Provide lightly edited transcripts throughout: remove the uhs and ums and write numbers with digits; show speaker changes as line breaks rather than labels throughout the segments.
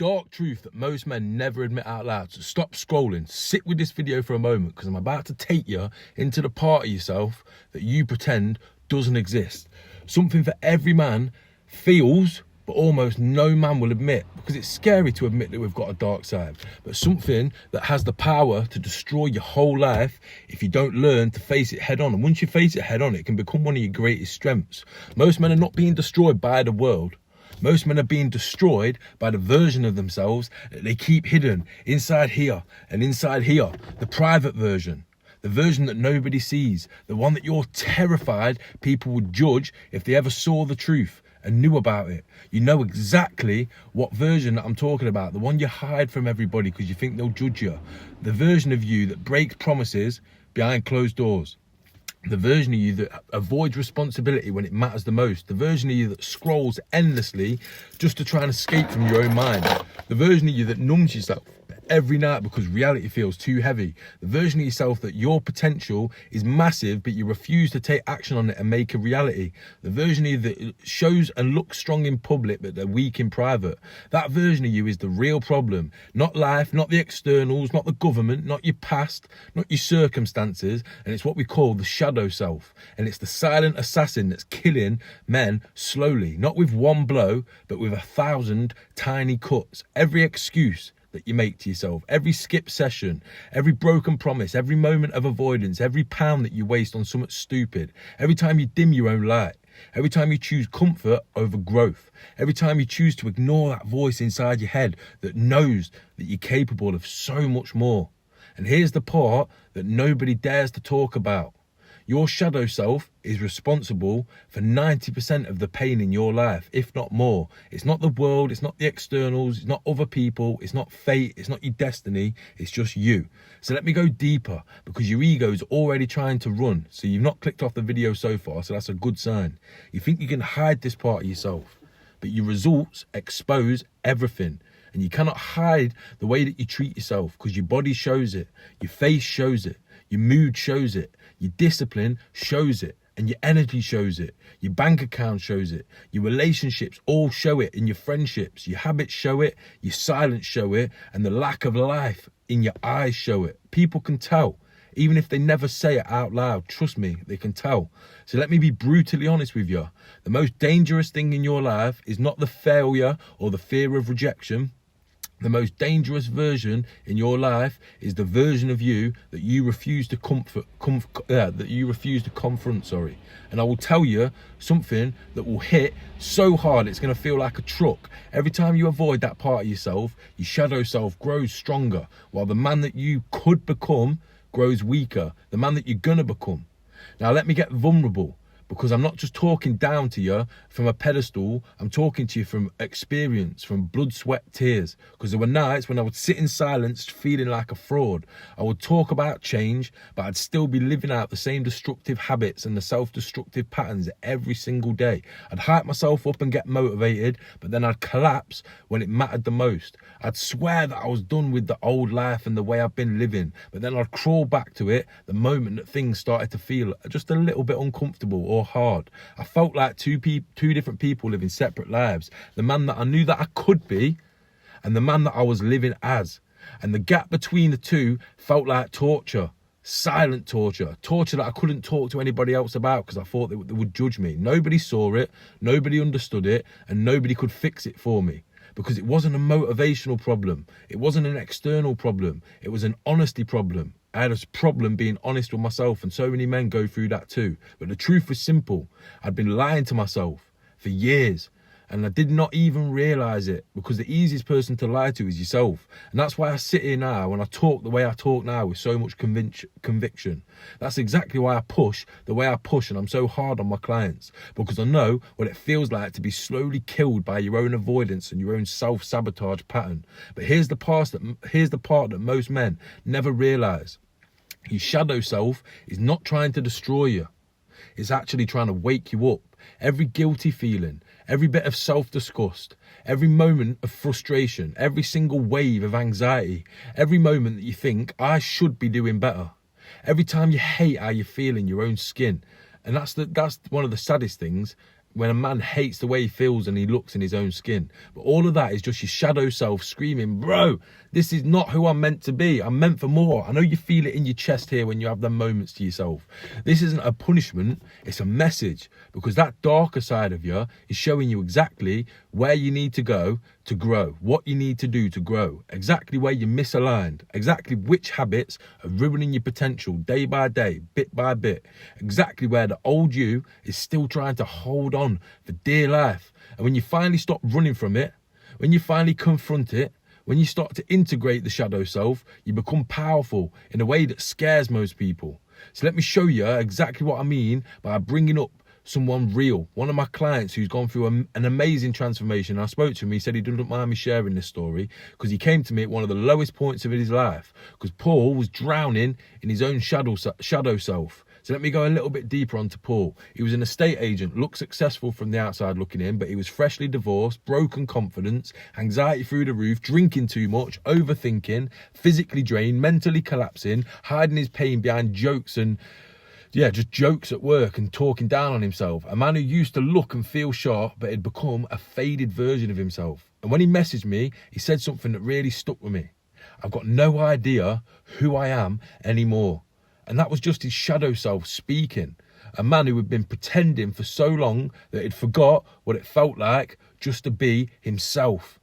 dark truth that most men never admit out loud. So stop scrolling, sit with this video for a moment, because I'm about to take you into the part of yourself that you pretend doesn't exist. Something for every man feels, but almost no man will admit, because it's scary to admit that we've got a dark side, but something that has the power to destroy your whole life if you don't learn to face it head on. And once you face it head on, it can become one of your greatest strengths. Most men are not being destroyed by the world. Most men are being destroyed by the version of themselves that they keep hidden inside here and inside here. The private version, the version that nobody sees, the one that you're terrified people would judge if they ever saw the truth and knew about it. You know exactly what version that I'm talking about, the one you hide from everybody because you think they'll judge you. The version of you that breaks promises behind closed doors. The version of you that avoids responsibility when it matters the most. The version of you that scrolls endlessly just to try and escape from your own mind. The version of you that numbs yourself every night because reality feels too heavy. The version of yourself that your potential is massive but you refuse to take action on it and make a reality. The version of you that shows and looks strong in public but they're weak in private. That version of you is the real problem. Not life, not the externals, not the government, not your past, not your circumstances. And it's what we call the shadow self. And it's the silent assassin that's killing men slowly. Not with one blow, but with 1,000 tiny cuts. Every excuse that you make to yourself, every skip session, every broken promise, every moment of avoidance, every pound that you waste on something stupid, every time you dim your own light, every time you choose comfort over growth, every time you choose to ignore that voice inside your head that knows that you're capable of so much more. And here's the part that nobody dares to talk about. Your shadow self is responsible for 90% of the pain in your life, if not more. It's not the world, it's not the externals, it's not other people, it's not fate, it's not your destiny, it's just you. So let me go deeper, because your ego's already trying to run. So you've not clicked off the video so far, so that's a good sign. You think you can hide this part of yourself, but your results expose everything. And you cannot hide the way that you treat yourself, because your body shows it, your face shows it, your mood shows it, your discipline shows it, and your energy shows it, your bank account shows it, your relationships all show it, in your friendships, your habits show it, your silence show it, and the lack of life in your eyes show it. People can tell, even if they never say it out loud. Trust me, they can tell. So let me be brutally honest with you. The most dangerous thing in your life is not the failure or the fear of rejection. The most dangerous version in your life is the version of you that you refuse to confront. And I will tell you something that will hit so hard it's going to feel like a truck. Every time you avoid that part of yourself, your shadow self grows stronger, while the man that you could become grows weaker. The man that you're gonna become. Now let me get vulnerable, because I'm not just talking down to you from a pedestal, I'm talking to you from experience, from blood, sweat, tears. Because there were nights when I would sit in silence feeling like a fraud. I would talk about change, but I'd still be living out the same destructive habits and the self-destructive patterns every single day. I'd hype myself up and get motivated, but then I'd collapse when it mattered the most. I'd swear that I was done with the old life and the way I've been living, but then I'd crawl back to it the moment that things started to feel just a little bit uncomfortable or hard. I felt like two different people living separate lives. The man that I knew that I could be, and the man that I was living as. And the gap between the two felt like torture. Silent torture. Torture that I couldn't talk to anybody else about because I thought they would judge me. Nobody saw it, nobody understood it, and nobody could fix it for me. Because it wasn't a motivational problem. It wasn't an external problem. It was an honesty problem. I had a problem being honest with myself, and so many men go through that too. But the truth was simple. I'd been lying to myself for years, and I did not even realise it, because the easiest person to lie to is yourself. And that's why I sit here now and I talk the way I talk now with so much conviction. That's exactly why I push the way I push, and I'm so hard on my clients, because I know what it feels like to be slowly killed by your own avoidance and your own self-sabotage pattern. But here's the part that most men never realise. Your shadow self is not trying to destroy you. It's actually trying to wake you up. Every guilty feeling, every bit of self-disgust, every moment of frustration, every single wave of anxiety, every moment that you think, I should be doing better. Every time you hate how you feel in your own skin. And that's one of the saddest things. when a man hates the way he feels and he looks in his own skin. But all of that is just your shadow self screaming, bro, this is not who I'm meant to be. I'm meant for more. I know you feel it in your chest here when you have them moments to yourself. This isn't a punishment, it's a message, because that darker side of you is showing you exactly where you need to go to grow, what you need to do to grow, exactly where you're misaligned, exactly which habits are ruining your potential day by day, bit by bit, exactly where the old you is still trying to hold on for dear life. And when you finally stop running from it, when you finally confront it, when you start to integrate the shadow self, you become powerful in a way that scares most people. So let me show you exactly what I mean by bringing up someone real. One of my clients who's gone through an amazing transformation. I spoke to him, he said he didn't mind me sharing this story because he came to me at one of the lowest points of his life because Paul was drowning in his own shadow self. So let me go a little bit deeper onto Paul. He was an estate agent, looked successful from the outside looking in, but he was freshly divorced, broken confidence, anxiety through the roof, drinking too much, overthinking, physically drained, mentally collapsing, hiding his pain behind jokes and just jokes at work and talking down on himself. A man who used to look and feel sharp, but had become a faded version of himself. And when he messaged me, he said something that really stuck with me. I've got no idea who I am anymore. And that was just his shadow self speaking. A man who had been pretending for so long that he'd forgot what it felt like just to be himself.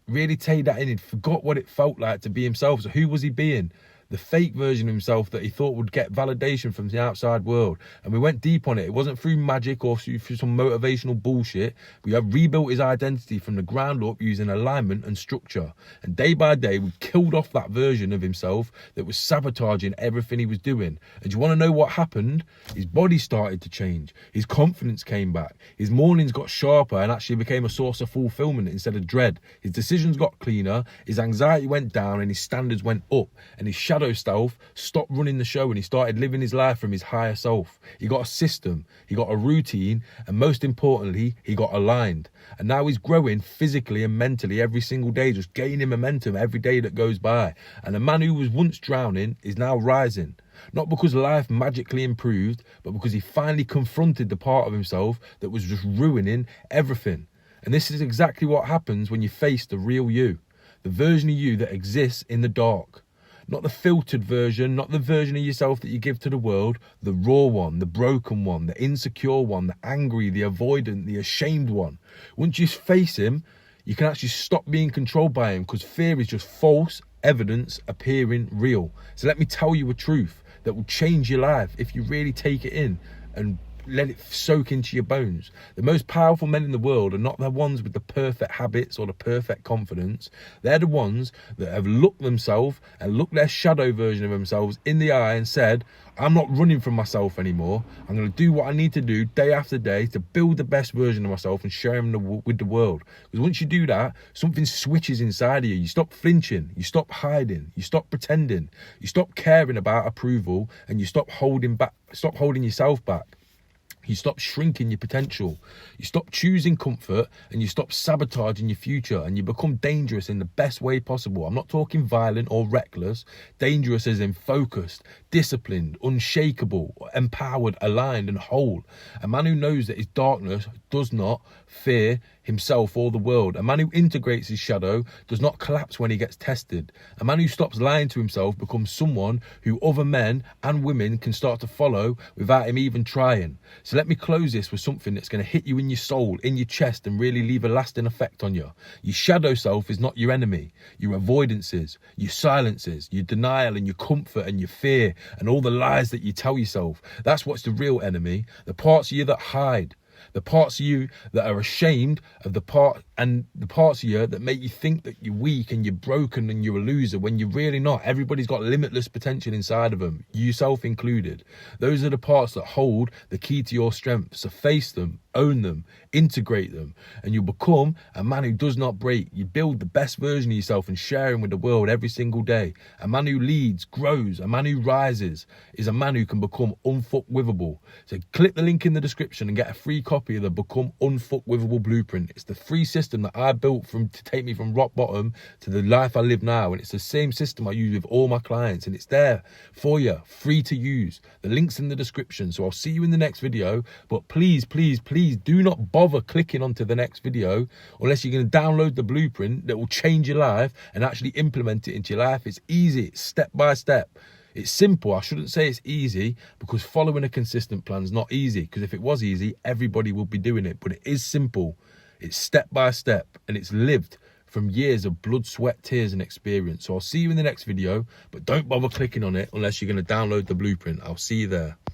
Really take that in. He'd forgot what it felt like to be himself. So who was he being? The fake version of himself that he thought would get validation from the outside world. And we went deep on it. It wasn't through magic or through some motivational bullshit. We have rebuilt his identity from the ground up using alignment and structure. And day by day, we killed off that version of himself that was sabotaging everything he was doing. And do you want to know what happened? His body started to change. His confidence came back. His mornings got sharper and actually became a source of fulfillment instead of dread. His decisions got cleaner. His anxiety went down and his standards went up. And his shadow self stopped running the show and he started living his life from his higher self. He got a system, he got a routine, and most importantly, he got aligned. And now he's growing physically and mentally every single day, just gaining momentum every day that goes by. And a man who was once drowning is now rising. Not because life magically improved, but because he finally confronted the part of himself that was just ruining everything. And this is exactly what happens when you face the real you, the version of you that exists in the dark. Not the filtered version, not the version of yourself that you give to the world, the raw one, the broken one, the insecure one, the angry, the avoidant, the ashamed one. Once you face him, you can actually stop being controlled by him because fear is just false evidence appearing real. So let me tell you a truth that will change your life if you really take it in and let it soak into your bones. The most powerful men in the world are not the ones with the perfect habits or the perfect confidence. They're the ones that have looked themselves and looked their shadow version of themselves in the eye and said, I'm not running from myself anymore. I'm going to do what I need to do day after day to build the best version of myself and share them with the world. Because once you do that, something switches inside of you. You stop flinching, you stop hiding, you stop pretending, you stop caring about approval, and you stop holding yourself back. You stop shrinking your potential. You stop choosing comfort and you stop sabotaging your future, and you become dangerous in the best way possible. I'm not talking violent or reckless. Dangerous as in focused, disciplined, unshakable, empowered, aligned and whole. A man who knows that his darkness does not fear himself or the world. A man who integrates his shadow does not collapse when he gets tested. A man who stops lying to himself becomes someone who other men and women can start to follow without him even trying. So let me close this with something that's going to hit you in your soul, in your chest, and really leave a lasting effect on you. Your shadow self is not your enemy. Your avoidances, your silences, your denial and your comfort and your fear and all the lies that you tell yourself. That's what's the real enemy. The parts of you that hide. The parts of you that are ashamed of the parts of you that make you think that you're weak and you're broken and you're a loser when you're really not. Everybody's got limitless potential inside of them, yourself included. Those are the parts that hold the key to your strength. So face them, own them, integrate them, and you'll become a man who does not break. You build the best version of yourself and share him with the world every single day. A man who leads, grows, a man who rises is a man who can become unfuckwithable. So click the link in the description and get a free copy of the Become Unfuckwithable Blueprint. It's the free system system that I built to take me from rock bottom to the life I live now. And it's the same system I use with all my clients, and it's there for you, free to use. The link's in the description. So I'll see you in the next video, but please, please, please do not bother clicking onto the next video unless you're going to download the blueprint that will change your life and actually implement it into your life. It's easy, it's step by step. It's simple. I shouldn't say it's easy, because following a consistent plan is not easy, because if it was easy, everybody would be doing it. But it is simple. It's step by step, and it's lived from years of blood, sweat, tears and experience. So I'll see you in the next video, but don't bother clicking on it unless you're going to download the blueprint. I'll see you there.